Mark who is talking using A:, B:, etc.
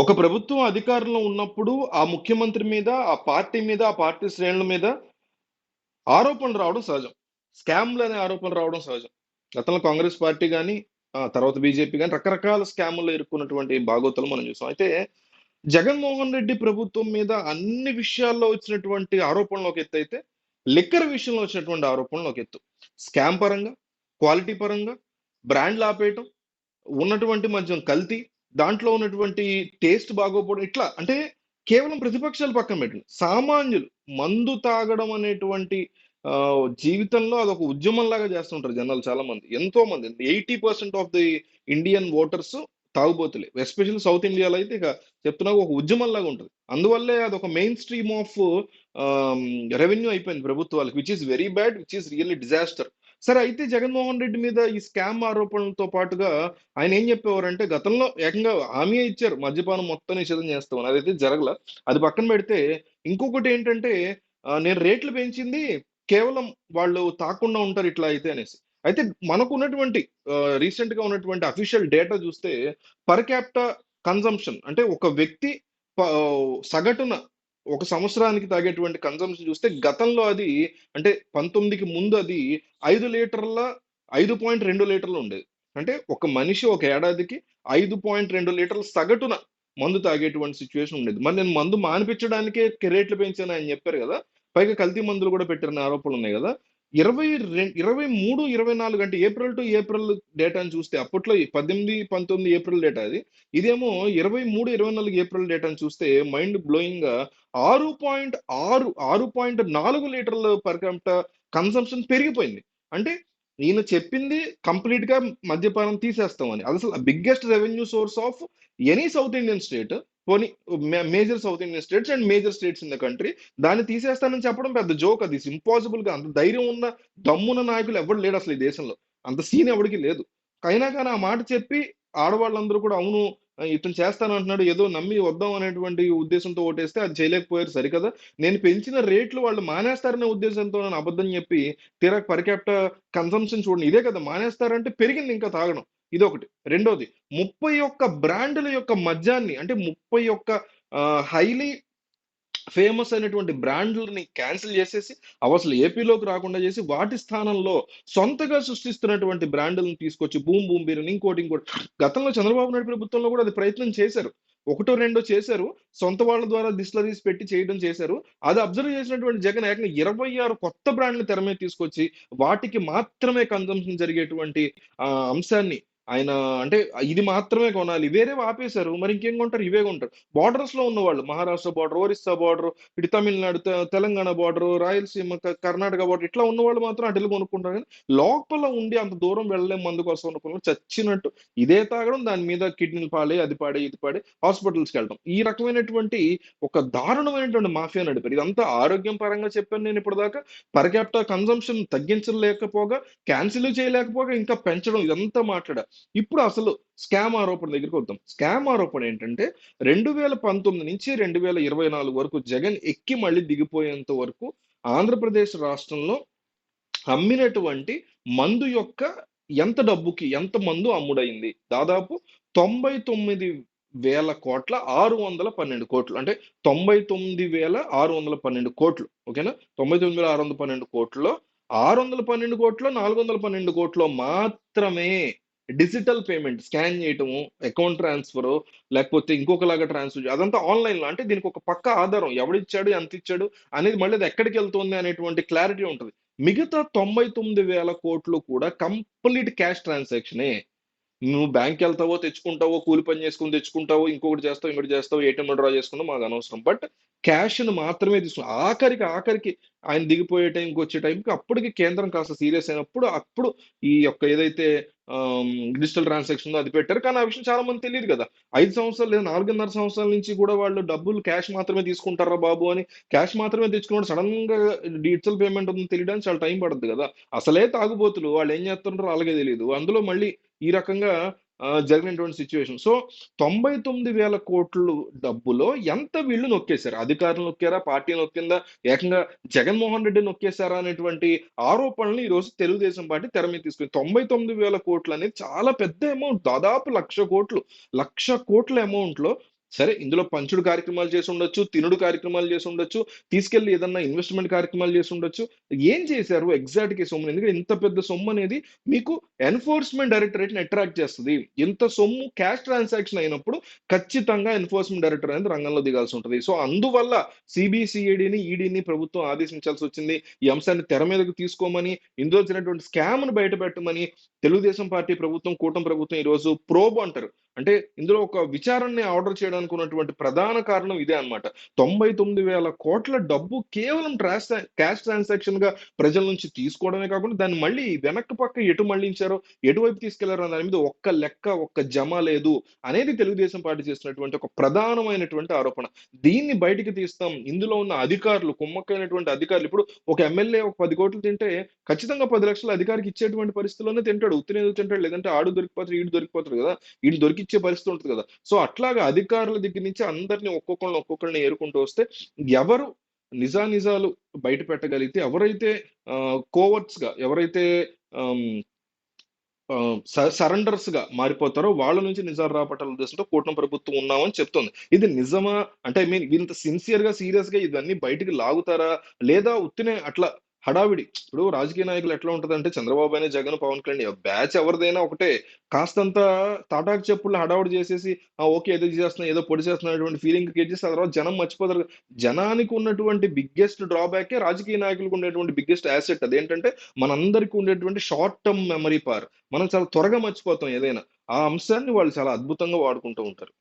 A: ఒక ప్రభుత్వం అధికారంలో ఉన్నప్పుడు ఆ ముఖ్యమంత్రి మీద, ఆ పార్టీ శ్రేణుల మీద ఆరోపణలు రావడం సహజం. స్కామ్‌లు అనే ఆరోపణలు రావడం సహజం. గతంలో కాంగ్రెస్ పార్టీ గాని, తర్వాత బీజేపీ గాని రకరకాల స్కాముల్లో ఇరుక్కున్నటువంటి బాగోతులు మనం చూసాం. అయితే జగన్మోహన్ రెడ్డి ప్రభుత్వం మీద అన్ని విషయాల్లో వచ్చినటువంటి ఆరోపణలు ఒక ఎత్తైతే, లిక్కర్ విషయంలో వచ్చినటువంటి ఆరోపణలు ఒక ఎత్తు. స్కామ్ పరంగా, క్వాలిటీ పరంగా, బ్రాండ్‌లు ఆపేయటం, ఉన్నటువంటి మద్యం కల్తీ, దాంట్లో ఉన్నటువంటి టేస్ట్ బాగోకపోవడం ఇట్లా అంటే కేవలం ప్రతిపక్షాలు పక్కన పెట్టండి. సామాన్యులు మందు తాగడం అనేటువంటి జీవితంలో అదొక ఉద్యమంలాగా చేస్తుంటారు జనాలు చాలా మంది. ఎంతో మంది 80% ఆఫ్ ది ఇండియన్ ఓటర్స్ తాగుబోతులే. ఎస్పెషల్లీ సౌత్ ఇండియాలో అయితే ఇక చెప్తున్నా ఒక ఉద్యమంలాగా ఉంటది. అందువల్లే అదొక main stream of ah, revenue అయిపోయింది ప్రభుత్వాలకి. Which is very bad. Which is really disaster. సరే అయితే జగన్మోహన్ రెడ్డి మీద ఈ స్కామ్ ఆరోపణలతో పాటుగా ఆయన ఏం చెప్పేవారంటే గతంలో ఏకంగా హామీ ఇచ్చారు మద్యపానం మొత్తం నిషేధం చేస్తామని. అదైతే జరగల. అది పక్కన పెడితే ఇంకొకటి ఏంటంటే నేను రేట్లు పెంచింది కేవలం వాళ్ళు తాగకుండా ఉంటారు ఇట్లా అయితే అనేసి. అయితే మనకున్నటువంటి రీసెంట్ గా ఉన్నటువంటి అఫీషియల్ డేటా చూస్తే పర్ క్యాపిటా కన్జంప్షన్ అంటే ఒక వ్యక్తి సగటున ఒక సంవత్సరానికి తాగేటువంటి కన్జంప్షన్ చూస్తే గతంలో అది అంటే 19కి ముందు అది 5 లీటర్ల 5.2 లీటర్లు ఉండేది. అంటే ఒక మనిషి ఒక ఏడాదికి 5.2 లీటర్ల సగటున మందు తాగేటువంటి సిచ్యువేషన్ ఉండేది. మరి నేను మందు మానిపించడానికే రేట్లు పెంచాను ఆయన చెప్పారు కదా! పైగా కల్తీ మందులు కూడా పెట్టారన్న ఆరోపణలు ఉన్నాయి కదా! 23, 24 అంటే ఏప్రిల్ టు ఏప్రిల్ డేటాను చూస్తే అప్పట్లో 18, 19 ఏప్రిల్ డేటా అది. ఇదేమో 23, 24 ఏప్రిల్ డేటాను చూస్తే మైండ్ బ్లోయింగ్‌గా 6.4 లీటర్లు పర్ క్యాపిటా కన్సంప్షన్ పెరిగిపోయింది. అంటే ఈయన చెప్పింది కంప్లీట్‌గా మద్యపానం తీసేస్తామని. అదసలు biggest revenue source of any south Indian state. పోనీ major south Indian states and major states in the country. దాన్ని తీసేస్తానని చెప్పడం పెద్ద జోక్ అది. ఇంపాసిబుల్‌గా అంత ధైర్యం ఉన్న, దమ్మున్న నాయకులు ఎవ్వడు లేడు అసలు ఈ దేశంలో. అంత సీన్ ఎవడికి లేదు. అయినా కానీ ఆ మాట చెప్పి ఆడవాళ్ళందరూ కూడా అవును ఇతను చేస్తానంటున్నాడు ఏదో నమ్మి వద్దాం అనేటువంటి ఉద్దేశంతో ఓటేస్తే అది చేయలేకపోయారు సరికదా! నేను పెంచిన రేట్లు వాళ్ళు మానేస్తారనే ఉద్దేశంతో నేను అబద్ధం చెప్పి తీరా పర్ క్యాపిటా కన్సంప్షన్ చూడండి. ఇదే కదా మానేస్తారంటే పెరిగింది ఇంకా తాగడం. ఇదొకటి. రెండోది 31 బ్రాండుల యొక్క మద్యాన్ని అంటే 31 హైలీ ఫేమస్ అయినటువంటి బ్రాండ్‌లని క్యాన్సెల్ జేసేసి, అవసలు ఏపీలోకి రాకుండా జేసి, వాటి స్థానంలో సొంతగా సృష్టిస్తున్నటువంటి బ్రాండులను తీసుకొచ్చి 'బూమ్ బూమ్ బిర్యానీ' ఇంకోటి. గతంలో చంద్రబాబు నాయుడు ప్రభుత్వంలో గూడా అది ప్రయత్నం చేశారు. ఒకటో, రెండో చేశారు. సొంత వాళ్ళ ద్వారా డిస్టిలరీస్ పెట్టి చేయడం చేశారు. అది అబ్జర్వ్ చేసినటువంటి జగన్ ఏకంగా 26 కొత్త బ్రాండ్‌ని తెర మీద తీసుకొచ్చి, వాటికి మాత్రమే కన్జంప్షన్ జరిగేటువంటి అంశాన్ని ఆయన అంటే ఇది మాత్రమే కొనాలి. వేరేవి ఆపేశారు. మరి ఇంకేం కొంటారు? ఇవే కొంటారు. బోర్డర్స్‌లో ఉన్నవాళ్ళు మహారాష్ట్ర బోర్డర్, ఒరిస్సా బోర్డర్, ఇటు తమిళనాడు, తెలంగాణ బోర్డరు, రాయలసీమ, కర్ణాటక బోర్డర్ ఇట్లా ఉన్నవాళ్ళు మాత్రం అటెళ్ళి కొనుక్కుంటారు గానీ, లోపల ఉండి అంత దూరం వెళ్ళలేం మందు కోసం అనుకున్న చచ్చినట్టు ఇదే తాగడం, దాని మీద కిడ్నీలు పాడై, అది పాడై, ఇది పాడై హాస్పిటల్స్‌కెళ్ళటం. ఈ రకమైనటువంటి ఒక దారుణమైనటువంటి మాఫియా నడిపారు. ఇదంతా ఆరోగ్యం పరంగా చెప్పాను నేను ఇప్పటిదాకా. పర్ క్యాపిటా కన్జంప్షన్ తగ్గించలేకపోగా, క్యాన్సెల్ చేయలేకపోగా, ఇంకా పెంచడం ఇదంతా మాట్లాడా. ఇప్పుడు అసలు స్కామ్ ఆరోపణ దగ్గరికొద్దాం. స్కామ్ ఆరోపణ ఏంటంటే 2019 నుంచి 2024 వరకు జగన్ ఎక్కి మళ్ళీ దిగిపోయేంత వరకు ఆంధ్రప్రదేశ్ రాష్ట్రంలో అమ్మినటువంటి మందు యొక్క ఎంత డబ్బుకి ఎంత మందు అమ్ముడైంది? దాదాపు 99,612,612 అంటే 99,612 ఓకేనా? 99,612 612 412 మాత్రమే డిజిటల్ పేమెంట్ స్కాన్ చేయటము, అకౌంట్ ట్రాన్స్‌ఫరో లేకపోతే ఇంకొకలాగా ట్రాన్స్‌ఫర్ అదంతా ఆన్‌లైన్‌లో. అంటే దీనికి ఒక పక్కా ఆధారం. ఎవడిచ్చాడు? ఎంతిచ్చాడు? అనేది మళ్ళీ అది ఎక్కడికెళ్తుంది అనేటువంటి క్లారిటీ ఉంటది. మిగతా 99,000 కూడా కంప్లీట్ క్యాష్ ట్రాన్సాక్షనే. నువ్వు బ్యాంక్‌కెళ్తావో, తెచ్చుకుంటావో, కూలి పని చేసుకొని తెచ్చుకుంటావో, ఇంకొకటి చేస్తావు, ఇంకోటి చేస్తావు, ఏటీఎంలో డ్రా చేసుకున్నావు మాకనవసరం. బట్ క్యాష్‌ని మాత్రమే ఆఖరికి ఆయన దిగిపోయే టైంకొచ్చే టైంకి అప్పటికి కేంద్రం కాస్త సీరియస్ అయినప్పుడు, అప్పుడు ఈ యొక్క ఏదైతే డిజిటల్ ట్రాన్సాక్షన్ ఉందో అది పెట్టారు. కానీ ఆ విషయం చాలా మందికి తెలీదు కదా! 5 సంవత్సరాలు లేదా 4.5 సంవత్సరాల నుంచి కూడా వాళ్ళు డబ్బులు క్యాష్ మాత్రమే తీసుకుంటార్రా బాబు అని, క్యాష్ మాత్రమే తెచ్చుకున్నోడు సడెన్‌గా డిజిటల్ పేమెంట్ ఉందని తెలియడానికి చాలా టైం పడుద్ది కదా! అసలే తాగుబోతులు వాళ్ళేం చేస్తుంటారో ఆళ్ళకే తెలీదు. అందులో మళ్ళీ ఈ రకంగా జరిగినటువంటి సిట్యుయేషన్. సో, 99,000 డబ్బులో ఎంత వీళ్ళు నొక్కేసారు? అధికారులు నొక్కారా? పార్టీ నొక్కిందా? ఏకంగా జగన్మోహన్ రెడ్డి నొక్కేసారా? అనేటువంటి ఆరోపణలు ఈరోజు తెలుగుదేశం పార్టీ తెర మీద తీసుకుంది. 99,000 అనేది చాలా పెద్ద అమౌంట్. దాదాపు 1,00,00,000,00,000 అమౌంట్‌లో సరే ఇందులో పంచుడు కార్యక్రమాలు చేసి ఉండొచ్చు, తినుడు కార్యక్రమాలు చేసి ఉండొచ్చు, తీసుకెళ్ళి ఏదన్నా ఇన్వెస్ట్‌మెంట్ కార్యక్రమాలు చేసి ఉండొచ్చు. ఏం చేశారు ఎగ్జాక్ట్‌గా ఈ సొమ్ముని? ఎందుకంటే ఇంత పెద్ద సొమ్మనేది మీకు ఎన్ఫోర్స్‌మెంట్ డైరెక్టరేట్‌ని అట్రాక్ట్ చేస్తది. ఇంత సొమ్ము క్యాష్ ట్రాన్సాక్షన్ అయినప్పుడు ఖచ్చితంగా ఎన్ఫోర్స్‌మెంట్ డైరెక్టర్ అనేది రంగంలో దిగాల్సి ఉంటది. సో, అందువల్ల సిబిసిఐడిని, ఈడీని ప్రభుత్వం ఆదేశించాల్సొచ్చింది. ఈ అంశాన్ని తెర మీదకు తీసుకోమని, ఇందులో జరిగినటువంటి స్కామ్‌ను బయటపెట్టమని తెలుగుదేశం పార్టీ ప్రభుత్వం, కూటమి ప్రభుత్వం ఈరోజు ప్రోబ్ అంటారు. అంటే ఇందులో ఒక విచారణని ఆర్డర్ చేయడానికి ఉన్నటువంటి ప్రధాన కారణం ఇదే అన్నమాట. 99,000,00,00,000 డబ్బు కేవలం క్యాష్ ట్రాన్సాక్షన్‌గా ప్రజల నుంచి తీసుకోవడమే కాకుండా, దాన్ని మళ్ళీ వెనక్కి పక్క ఎటు మళ్లించారో, ఎటువైపు తీసుకెళ్లారో అనే దాని మీద ఒక్క లెక్క, ఒక్క జమ లేదు అనేది తెలుగుదేశం పార్టీ చేస్తున్నటువంటి ఒక ప్రధానమైనటువంటి ఆరోపణ. దీన్ని బయటికి తీస్తాం. ఇందులో ఉన్న అధికారులు, కుమ్మక్కైనటువంటి అధికారులు ఇప్పుడు ఒక ఎమ్మెల్యే ఒక 10,00,00,000 తింటే ఖచ్చితంగా 10,00,000 అధికారికి ఇచ్చేటువంటి పరిస్థితిలోనే తింటాడు. ఉత్తినే తింటాడు. లేదంటే ఆడు దొరికిపోతాడు, ఈడు దొరికిపోతాడు కదా! ఈళ్ళు దొరికిచ్చే పరిస్థితి ఉంటది కదా! సో, అట్లాగా అధికారుల దగ్గర నుంచి అందరిని ఒక్కొక్కళ్ళని ఏరుకుంటూ వస్తే ఎవరు నిజానిజాలు బయట పెట్టగలిగితే ఎవరైతే కోవర్ట్స్‌గా ఎవరైతే ఆహ్, సరెండర్స్‌గా మారిపోతారో వాళ్ళ నుంచి నిజాలు రాబట్టాల ఉద్దేశంతో కూటమి ప్రభుత్వం ఉన్నామని చెప్తోంది. ఇది నిజమా? అంటే ఐ మీన్ ఇంత సిన్సియర్‌గా, సీరియస్‌గా ఇవన్నీ బయటికి లాగుతారా? లేదా ఉత్తినే అట్లా హడావిడి ఇప్పుడు రాజకీయ నాయకులు ఎట్లా ఉంటదంటే చంద్రబాబు అయినా, జగన్, పవన్ కళ్యాణ్ బ్యాచ్ ఎవరిదైనా ఒకటే. కాస్తంత తాటాకు చప్పుడులు హడావుడి చేసేసి ఓకే. ఏదో చేస్తున్నాం, ఏదో పొడి చేస్తున్నాం అనేటువంటి ఫీలింగ్ క్రియేట్ చేసి ఆ తర్వాత జనం మర్చిపోతారు. జనానికి ఉన్నటువంటి బిగ్గెస్ట్ డ్రాబ్యాకే రాజకీయ నాయకులకు ఉండేటువంటి బిగ్గెస్ట్ యాసెట్. అదేంటంటే మనందరికి ఉండేటువంటి షార్ట్ టర్మ్ మెమరీ పవర్. మనం చాలా త్వరగా మర్చిపోతాం ఏదైనా. ఆ అంశాన్ని వాళ్ళు చాలా అద్భుతంగా వాడుకుంటూ ఉంటారు.